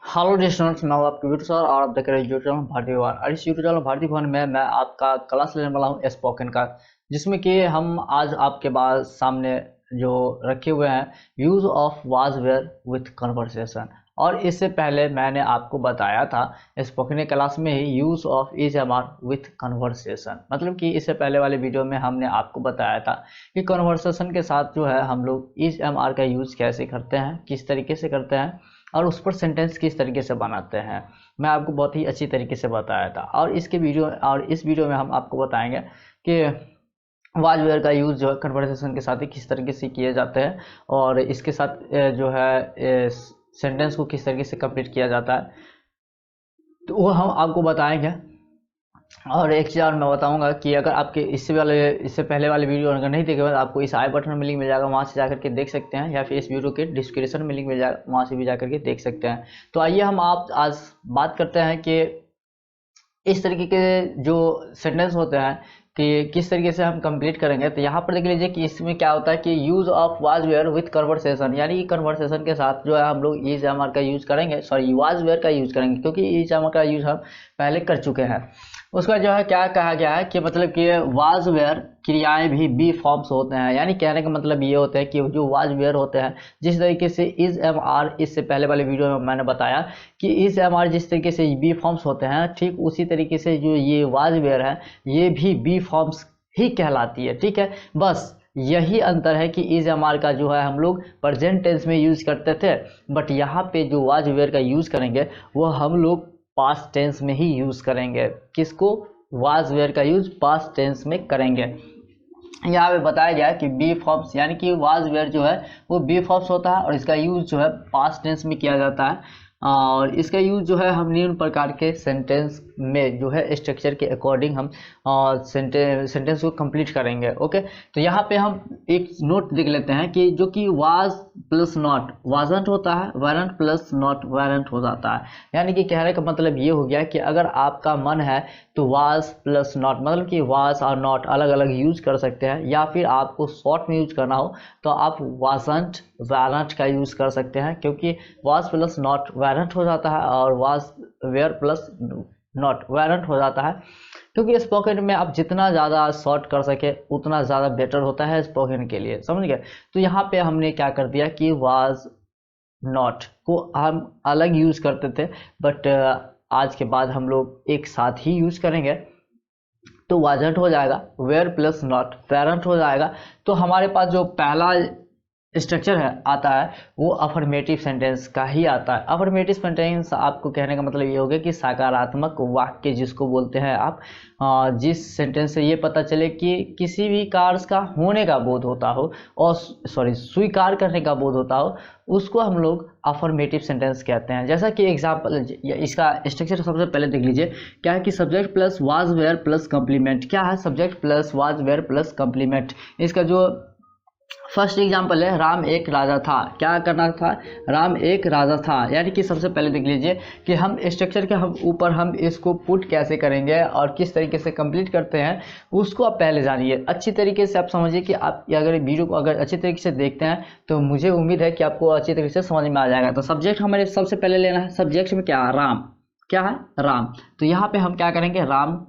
Hello डिस्टर्स, मैं हूं आपके वीडियो सर और आप देख रहे हैं यूट्यूब चैनल भारतीय भवन। और इस यूट्यूब चैनल भारतीय भवन में मैं आपका क्लास लेने वाला हूं स्पोकन का, जिसमें कि हम आज आपके पास सामने जो रखे हुए हैं use of was were with conversation. और इससे पहले मैंने आपको बताया था स्पोकन क्लास में ही use of is am are with conversation. मतलब कि इससे पहले वाले वीडियो में हमने आपको बताया था कि कन्वर्सेशन के साथ जो है हम लोग इज एम आर का यूज़ कैसे करते हैं, किस तरीके से करते हैं और उस पर सेंटेंस किस तरीके से बनाते हैं। मैं आपको बहुत ही अच्छी तरीके से बताया था। और इस वीडियो में हम आपको बताएंगे कि वाज वेयर का यूज़ जो है कन्वर्सेशन के साथ ही किस तरीके से किए जाते हैं और इसके साथ जो है सेंटेंस को किस तरीके से कंप्लीट किया जाता है, तो वो हम आपको बताएंगे। और एक चीज़ और मैं बताऊंगा कि अगर आपके इससे पहले वाले वीडियो अगर नहीं देखे तो आपको इस आई बटन में लिंक मिल जाएगा, वहाँ से जाकर के देख सकते हैं, या फिर इस वीडियो के डिस्क्रिप्शन में लिंक मिल जाएगा, वहाँ से भी जाकर के देख सकते हैं। तो आइए हम आप आज बात करते हैं कि इस तरीके के जो सेंटेंस होते हैं कि किस तरीके से हम कंप्लीट करेंगे। तो यहाँ पर देख लीजिए कि इसमें क्या होता है कि use of was were with conversation, यानी कि कन्वर्सेशन के साथ जो है हम लोग इज एम आर का यूज़ करेंगे, सॉरी वाज वेयर का यूज़ करेंगे, क्योंकि इज एम आर का यूज़ हम पहले कर चुके हैं। उसका जो है क्या कहा गया है कि मतलब कि वाज वेयर क्रियाएं भी बी फॉर्म्स होते हैं, यानी कहने का मतलब ये होता है कि जो वाज वेयर होते हैं जिस तरीके से इज एम आर, इससे पहले वाले वीडियो में मैंने बताया कि इज एम आर जिस तरीके से बी फॉर्म्स होते हैं, ठीक उसी तरीके से जो ये वाज वेयर है ये भी बी फॉर्म्स ही कहलाती है। ठीक है, बस यही अंतर है कि इज एम आर का जो है हम लोग प्रेजेंट टेंस में यूज करते थे, बट यहाँ पे जो वाज वेयर का यूज करेंगे वो हम लोग पास्ट टेंस में ही यूज करेंगे। किसको? वाज वेयर का यूज पास्ट टेंस में करेंगे। यहाँ पे बताया गया है कि बी फॉर्म्स, यानी कि वाज वेयर जो है वो बी फॉर्म्स होता है और इसका यूज जो है पास्ट टेंस में किया जाता है। और इसका यूज जो है हम निम्न प्रकार के सेंटेंस में जो है स्ट्रक्चर के अकॉर्डिंग हम सेंटेंस को कंप्लीट करेंगे। ओके, तो यहाँ पे हम एक नोट देख लेते हैं कि जो कि वाज प्लस नॉट वाजंट होता है, वारंट प्लस नॉट वारंट हो जाता है। यानी कि कहने का मतलब ये हो गया कि अगर आपका मन है तो वाज प्लस नॉट, मतलब कि वाज और नॉट अलग अलग यूज कर सकते हैं, या फिर आपको शॉर्ट में यूज करना हो तो आप वाजंट वारंट का यूज कर सकते हैं, क्योंकि वाज प्लस नॉट वारंट हो जाता है और was were plus not warrant हो जाता है। क्योंकि स्पोकन में आप जितना ज़्यादा शॉर्ट कर सके उतना ज़्यादा बेटर होता है स्पोकन के लिए, समझ गए। तो यहाँ पे हमने क्या कर दिया कि वाज नॉट को हम अलग यूज करते थे, बट आज के बाद हम लोग एक साथ ही यूज करेंगे, तो वाजंट हो जाएगा, वेयर प्लस नॉट पेरेंट हो जाएगा। तो हमारे पास जो पहला स्ट्रक्चर है आता है वो अफर्मेटिव सेंटेंस का ही आता है। अफर्मेटिव सेंटेंस आपको कहने का मतलब ये हो गया कि सकारात्मक वाक्य जिसको बोलते हैं आप, जिस सेंटेंस से ये पता चले कि किसी भी कार्य का होने का बोध होता हो और स्वीकार करने का बोध होता हो, उसको हम लोग अफर्मेटिव सेंटेंस कहते हैं। जैसा कि एग्जाम्पल इसका स्ट्रक्चर सबसे पहले देख लीजिए, क्या है कि subject plus was were plus complement. क्या है? Subject plus was were plus complement. इसका जो फर्स्ट एग्जाम्पल है, राम एक राजा था। क्या करना था? राम एक राजा था। यानी कि सबसे पहले देख लीजिए कि हम स्ट्रक्चर के ऊपर हम इसको पुट कैसे करेंगे और किस तरीके से कंप्लीट करते हैं उसको आप पहले जानिए। अच्छी तरीके से आप समझिए कि आप अगर वीडियो को अगर अच्छी तरीके से देखते हैं तो मुझे उम्मीद है कि आपको अच्छी तरीके से समझ में आ जाएगा। तो सब्जेक्ट हमारे सबसे पहले लेना है। सब्जेक्ट में क्या है? राम। क्या है? राम। तो यहाँ पे हम क्या करेंगे? राम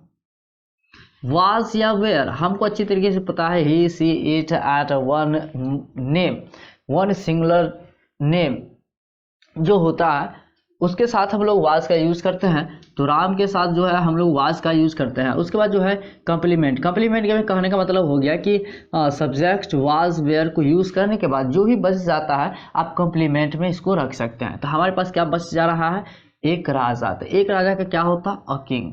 वाज या वेयर हमको अच्छी तरीके से पता है, he she it at one name, one singular name जो होता है उसके साथ हम लोग वाज का यूज करते हैं। तो राम के साथ जो है हम लोग वाज का यूज करते हैं। उसके बाद जो है कंप्लीमेंट। कंप्लीमेंट के कहने का मतलब हो गया कि सब्जेक्ट वाज वेयर को यूज करने के बाद जो भी बच जाता है आप कंप्लीमेंट में इसको रख सकते हैं। तो हमारे पास क्या बच जा रहा है? एक राजा। तो एक राजा का क्या होता है? A king.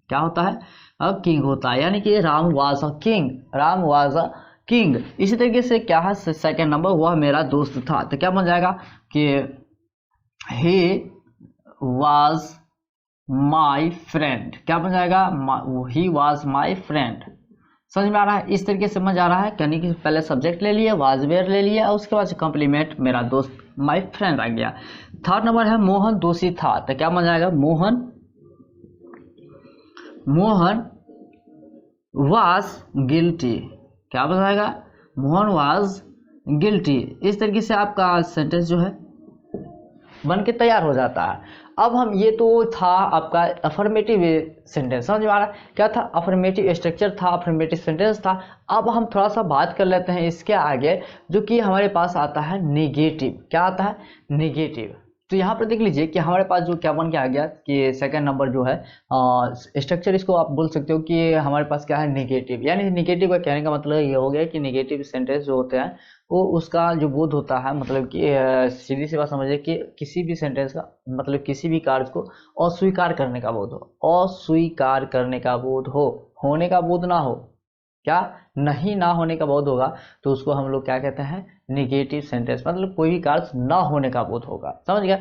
क्या होता है? अ किंग होता है। यानी कि Ram was a king, Ram was a king. इसी तरीके से क्या है? सेकंड नंबर, वह मेरा दोस्त था। तो क्या बन जाएगा कि he was my friend। क्या बन जाएगा? he was my friend। समझ में आ रहा है? इस तरीके से समझ आ रहा है, यानी कि पहले सब्जेक्ट ले लिए, वाज वेयर ले लिया और उसके बाद कंप्लीमेंट मेरा दोस्त माय फ्रेंड आ गया। थर्ड नंबर है मोहन दोषी था। तो क्या बन जाएगा? Mohan was guilty. क्या बन जाएगा? Mohan was guilty. इस तरीके से आपका सेंटेंस जो है बन के तैयार हो जाता है। अब हम ये तो था आपका अफर्मेटिव सेंटेंस, समझ में आ रहा है क्या था, अफर्मेटिव स्ट्रक्चर था, अफर्मेटिव सेंटेंस था। अब हम थोड़ा सा बात कर लेते हैं इसके आगे, जो कि हमारे पास आता है नेगेटिव। क्या आता है, नेगेटिव। तो यहाँ पर देख लीजिए कि हमारे पास जो क्या बन के आ गया कि सेकंड नंबर जो है स्ट्रक्चर, इसको आप बोल सकते हो कि हमारे पास क्या है, नेगेटिव। यानी नेगेटिव का कहने का मतलब ये हो गया कि नेगेटिव सेंटेंस जो होते हैं वो उसका जो बोध होता है, मतलब कि सीधी सी बात समझिए कि किसी भी सेंटेंस का मतलब किसी भी कार्य को अस्वीकार करने का बोध हो, अस्वीकार करने का बोध हो, होने का बोध ना हो, क्या नहीं ना होने का बोध होगा, तो उसको हम लोग क्या कहते हैं, निगेटिव सेंटेंस। मतलब कोई भी कार्य ना होने का बोध होगा, समझ गया।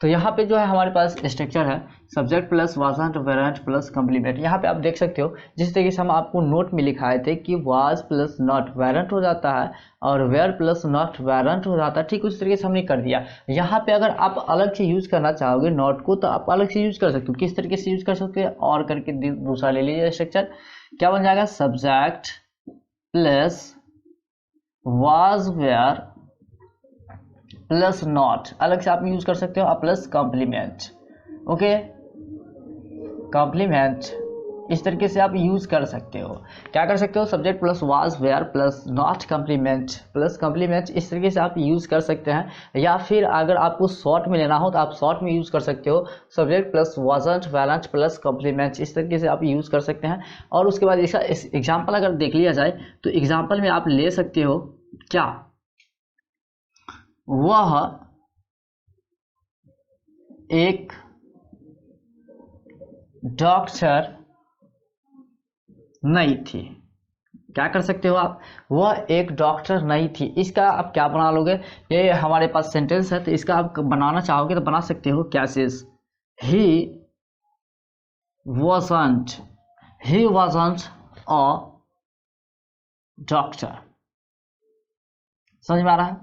तो यहाँ पे जो है हमारे पास स्ट्रक्चर है subject plus wasn't वेरेंट plus complement. यहाँ पे आप देख सकते हो जिस तरीके से हम आपको नोट में लिखाए थे कि वाज प्लस नॉट वेरेंट हो जाता है और वेयर प्लस नॉट वेरेंट हो जाता है, ठीक उस तरीके से हमने कर दिया। यहाँ पे अगर आप अलग से यूज करना चाहोगे नॉट को, तो आप अलग से यूज कर सकते हो। किस तरीके से यूज कर सकते हैं, और करके दूसरा ले लीजिए स्ट्रक्चर, क्या बन जाएगा, subject plus was were plus not, अलग से आप यूज कर सकते हो, प्लस कॉम्प्लीमेंट। ओके, कॉम्प्लीमेंट इस तरीके से आप यूज कर सकते हो। क्या कर सकते हो, subject plus was were plus not complement plus complement, इस तरीके से आप यूज कर सकते हैं। या फिर अगर आपको शॉर्ट में लेना हो तो आप शॉर्ट में यूज कर सकते हो, subject plus wasn't वेरेंट plus complement, इस तरीके से आप यूज कर सकते हैं। और उसके बाद इसका एग्जाम्पल अगर देख लिया जाए तो एग्जाम्पल में आप ले सकते हो क्या, वह एक डॉक्टर नहीं थी। क्या कर सकते हो आप, वह एक डॉक्टर नहीं थी। इसका आप क्या बना लोगे, ये हमारे पास सेंटेंस है तो इसका आप बनाना चाहोगे तो बना सकते हो, क्या चीज, ही wasn't अ डॉक्टर। समझ में आ रहा है,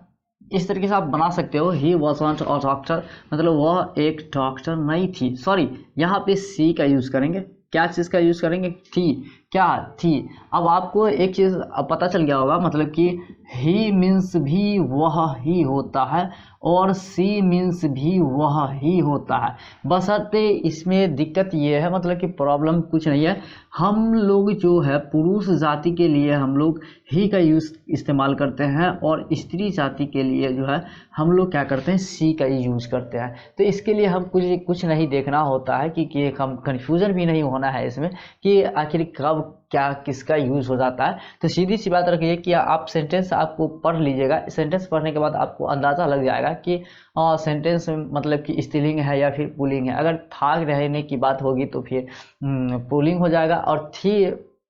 इस तरीके से आप बना सकते हो, ही wasn't अ डॉक्टर, मतलब वह एक डॉक्टर नहीं थी। सॉरी, यहाँ पे सी का यूज करेंगे, क्या चीज का यूज करेंगे, थी, क्या थी। अब आपको एक चीज पता चल गया होगा, मतलब कि ही मीन्स भी वह ही होता है और सी मीन्स भी वह ही होता है। बशर्ते इसमें दिक्कत ये है, मतलब कि प्रॉब्लम कुछ नहीं है, हम लोग जो है पुरुष जाति के लिए हम लोग ही का यूज इस्तेमाल करते हैं और स्त्री जाति के लिए जो है हम लोग क्या करते हैं, सी का यूज करते हैं। तो इसके लिए हम कुछ नहीं देखना होता है कि हम कन्फ्यूजन भी नहीं होना है इसमें कि आखिर कब क्या किसका यूज हो जाता है। तो सीधी सी बात रखिए कि आप सेंटेंस आपको पढ़ लीजिएगा, सेंटेंस पढ़ने के बाद आपको अंदाजा लग जाएगा कि सेंटेंस मतलब कि स्त्रीलिंग है या फिर पुल्लिंग है। अगर था रहने की बात होगी तो फिर पुल्लिंग हो जाएगा, और थी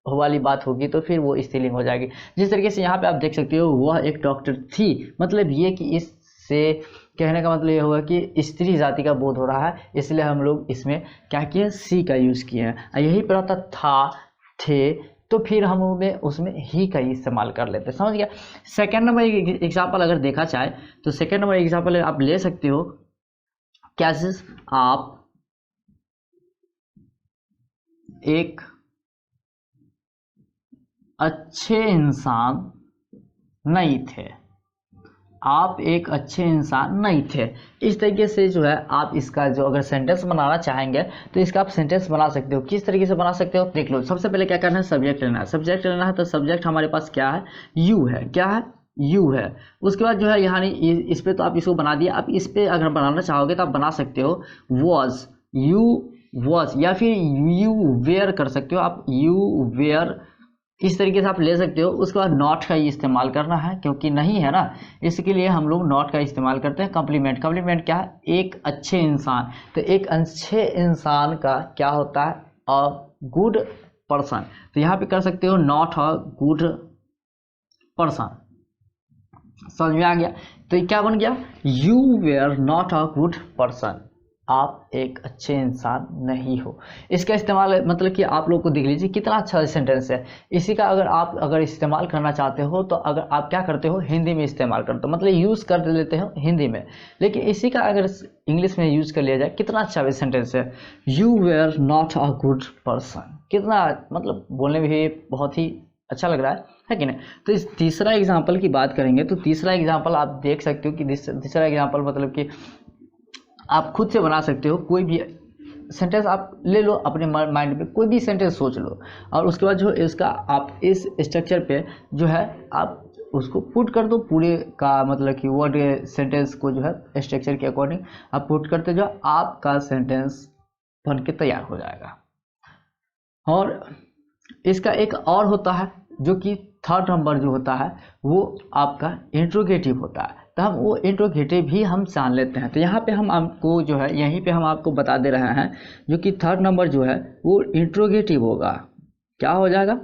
वाली बात होगी तो फिर वो स्त्रीलिंग हो जाएगी। जिस तरीके से यहाँ पे आप देख सकते हो, वह एक डॉक्टर थी, मतलब ये कि इससे कहने का मतलब ये होगा कि स्त्री जाति का बोध हो रहा है, इसलिए हम लोग इसमें क्या किए, सी का यूज किए हैं। यही पर आता था, थे, तो फिर हम उसमें ही का इस्तेमाल कर लेते हैं। समझ गया। सेकेंड नंबर एग्जाम्पल अगर देखा जाए तो सेकेंड नंबर एग्जाम्पल आप ले सकते हो, क्या चीज, आप एक अच्छे इंसान नहीं थे, आप एक अच्छे इंसान नहीं थे। इस तरीके से जो है आप इसका जो अगर सेंटेंस बनाना चाहेंगे तो इसका आप सेंटेंस बना सकते हो। किस तरीके से बना सकते हो, देख लो। सबसे पहले क्या करना है, सब्जेक्ट लेना है। सब्जेक्ट लेना है तो सब्जेक्ट हमारे पास क्या है, यू है। क्या है, यू है। उसके बाद जो है यहाँ इस पे तो आप इसको बना दिया। आप इस पे अगर बनाना चाहोगे तो आप बना सकते हो वॉज, यू वॉज, या फिर यू वेयर कर सकते हो आप, यू वेयर, इस तरीके से आप ले सकते हो। उसके बाद नॉट का ही इस्तेमाल करना है, क्योंकि नहीं है ना, इसके लिए हम लोग नॉट का इस्तेमाल करते हैं। कॉम्प्लीमेंट, कॉम्प्लीमेंट क्या है, एक अच्छे इंसान, तो एक अच्छे इंसान का क्या होता है, अ गुड पर्सन। तो यहाँ पे कर सकते हो नॉट अ गुड पर्सन। समझ में आ गया। तो ये क्या बन गया, you were not a good person, आप एक अच्छे इंसान नहीं हो। इसका इस्तेमाल मतलब कि आप लोग को देख लीजिए कितना अच्छा सेंटेंस है। इसी का अगर इस्तेमाल करना चाहते हो तो अगर आप क्या करते हो, हिंदी में इस्तेमाल करते हो, मतलब यूज़ कर लेते हो हिंदी में, लेकिन इसी का अगर इंग्लिश में यूज़ कर लिया जाए, कितना अच्छा सेंटेंस है, you were not a good person. कितना मतलब बोलने में भी बहुत ही अच्छा लग रहा है कि नहीं। तो इस तीसरा एग्जाम्पल की बात करेंगे तो तीसरा एग्जाम्पल आप देख सकते हो कि तीसरा एग्जाम्पल मतलब कि आप खुद से बना सकते हो। कोई भी सेंटेंस आप ले लो, अपने माइंड में कोई भी सेंटेंस सोच लो, और उसके बाद जो इसका आप इस स्ट्रक्चर पे जो है आप उसको पुट कर दो, पूरे का मतलब कि वर्ड सेंटेंस को जो है स्ट्रक्चर के अकॉर्डिंग आप पुट करते जाओ, आपका सेंटेंस बन के तैयार हो जाएगा। और इसका एक और होता है जो कि थर्ड नंबर जो होता है वो आपका इंट्रोगेटिव होता है। तो हम वो इंट्रोगेटिव भी हम जान लेते हैं। तो यहाँ पे हम आपको जो है यहीं पे हम आपको बता दे रहे हैं जो कि थर्ड नंबर जो है वो इंट्रोगेटिव होगा। क्या हो जाएगा?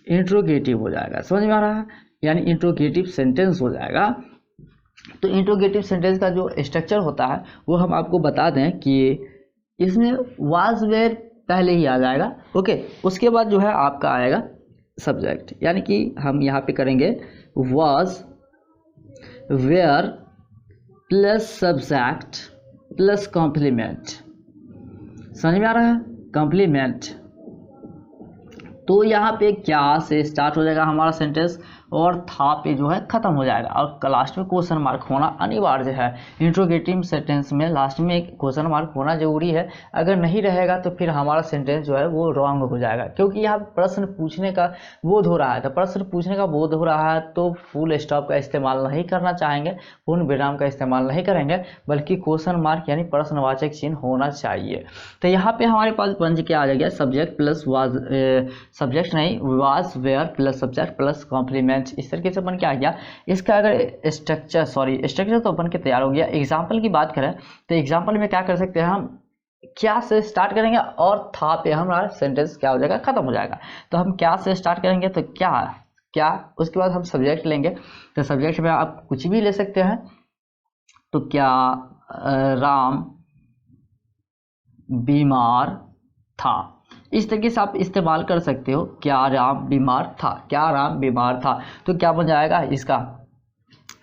इंट्रोगेटिव हो जाएगा। समझ में आ रहा है? यानी इंट्रोगेटिव सेंटेंस हो जाएगा। तो इंट्रोगेटिव सेंटेंस का जो स्ट्रक्चर होता है वो हम आपको बता दें कि इसमें वाज वेयर पहले ही आ जाएगा। ओके, उसके बाद जो है आपका आएगा सब्जेक्ट, यानी कि हम यहाँ पे करेंगे was were plus subject plus complement. समझ में आ रहा है? कॉम्प्लीमेंट। तो यहाँ पे क्या से स्टार्ट हो जाएगा हमारा सेंटेंस और था पे जो है ख़त्म हो जाएगा, और लास्ट में क्वेश्चन मार्क होना अनिवार्य है। इंट्रोगेटिव सेंटेंस में लास्ट में एक क्वेश्चन मार्क होना जरूरी है। अगर नहीं रहेगा तो फिर हमारा सेंटेंस जो है वो रॉन्ग हो जाएगा, क्योंकि यहाँ प्रश्न पूछने का बोध हो रहा है। तो प्रश्न पूछने का बोध हो रहा है तो फुल स्टॉप का इस्तेमाल नहीं करना चाहेंगे, पूर्ण विराम का इस्तेमाल नहीं करेंगे, बल्कि क्वेश्चन मार्क यानी प्रश्नवाचक चिन्ह होना चाहिए। तो यहाँ पे हमारे पास बन के आ जाएगा सब्जेक्ट प्लस वाज, सब्जेक्ट नहीं, was were plus subject plus complement. इस तरीके से बन के आ गया। इसका अगर स्ट्रक्चर तो बन के तैयार हो गया। एग्जाम्पल की बात करें तो एग्जाम्पल में क्या कर सकते हैं हम, क्या से स्टार्ट करेंगे और था पे हमारा सेंटेंस क्या हो जाएगा, खत्म हो जाएगा। तो हम क्या से स्टार्ट करेंगे तो क्या, उसके बाद हम सब्जेक्ट लेंगे। तो सब्जेक्ट में आप कुछ भी ले सकते हैं। तो क्या राम बीमार था, इस तरीके से आप इस्तेमाल कर सकते हो। क्या राम बीमार था, क्या राम बीमार था। तो क्या बन जाएगा इसका,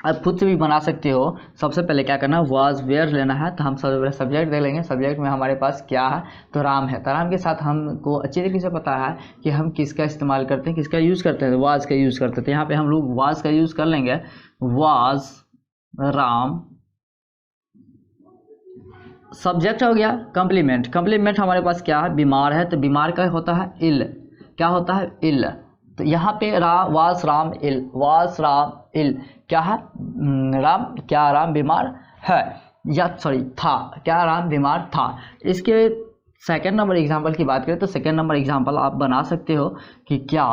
आप खुद से भी बना सकते हो। सबसे पहले क्या करना है, वाज वेयर लेना है। तो हम सब्जेक्ट देख लेंगे। सब्जेक्ट में हमारे पास क्या है तो राम है। तो राम के साथ हमको अच्छी तरीके से पता है कि हम किसका इस्तेमाल करते हैं, किसका यूज़ करते हैं, तो वाज का यूज़ करते हैं। तो यहाँ पे हम लोग वाज का यूज़ कर लेंगे। वाज राम, सब्जेक्ट हो गया। कम्प्लीमेंट हमारे पास क्या है, बीमार है। तो बीमार का होता है इल, क्या होता है इल। तो यहाँ पे वास राम इल, क्या है राम, क्या राम बीमार है, या सॉरी था, क्या राम बीमार था। इसके सेकंड नंबर एग्जांपल की बात करें तो सेकंड नंबर एग्जांपल आप बना सकते हो कि क्या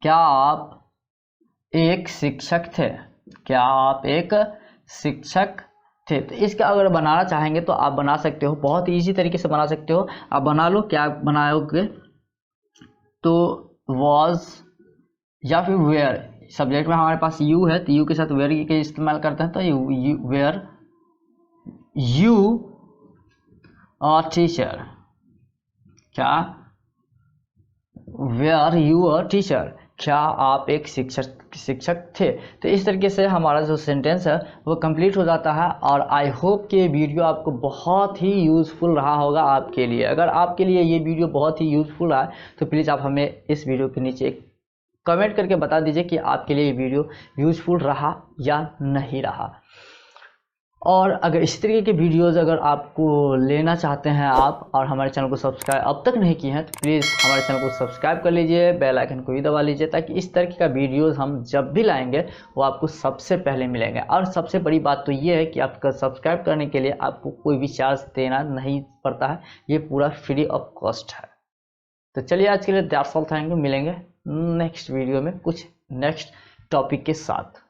आप एक शिक्षक थे, क्या आप एक शिक्षक थे। तो इसका अगर बनाना चाहेंगे तो आप बना सकते हो, बहुत इजी तरीके से बना सकते हो। आप बना लो, क्या बनाओगे तो वाज या फिर वेयर। सब्जेक्ट में हमारे पास यू है तो यू के साथ वेयर के इस्तेमाल करते हैं। तो यू वेयर यू टीचर, क्या वेयर यू अ टीचर, क्या आप एक शिक्षक थे। तो इस तरीके से हमारा जो सेंटेंस है वो कंप्लीट हो जाता है। और आई होप कि ये वीडियो आपको बहुत ही यूज़फुल रहा होगा आपके लिए। अगर आपके लिए ये वीडियो बहुत ही यूज़फुल रहा तो प्लीज़ आप हमें इस वीडियो के नीचे एक कमेंट करके बता दीजिए कि आपके लिए ये वीडियो यूज़फुल रहा या नहीं रहा। और अगर इस तरीके के वीडियोस अगर आपको लेना चाहते हैं आप, और हमारे चैनल को सब्सक्राइब अब तक नहीं किए हैं तो प्लीज़ हमारे चैनल को सब्सक्राइब कर लीजिए, बेल आइकन को भी दबा लीजिए, ताकि इस तरीके का वीडियोस हम जब भी लाएंगे वो आपको सबसे पहले मिलेंगे। और सबसे बड़ी बात तो ये है कि आपका सब्सक्राइब करने के लिए आपको कोई भी चार्ज देना नहीं पड़ता है, ये पूरा फ्री ऑफ कॉस्ट है। तो चलिए आज के लिए दैट्स ऑल, थैंक यू। मिलेंगे नेक्स्ट वीडियो में कुछ नेक्स्ट टॉपिक के साथ।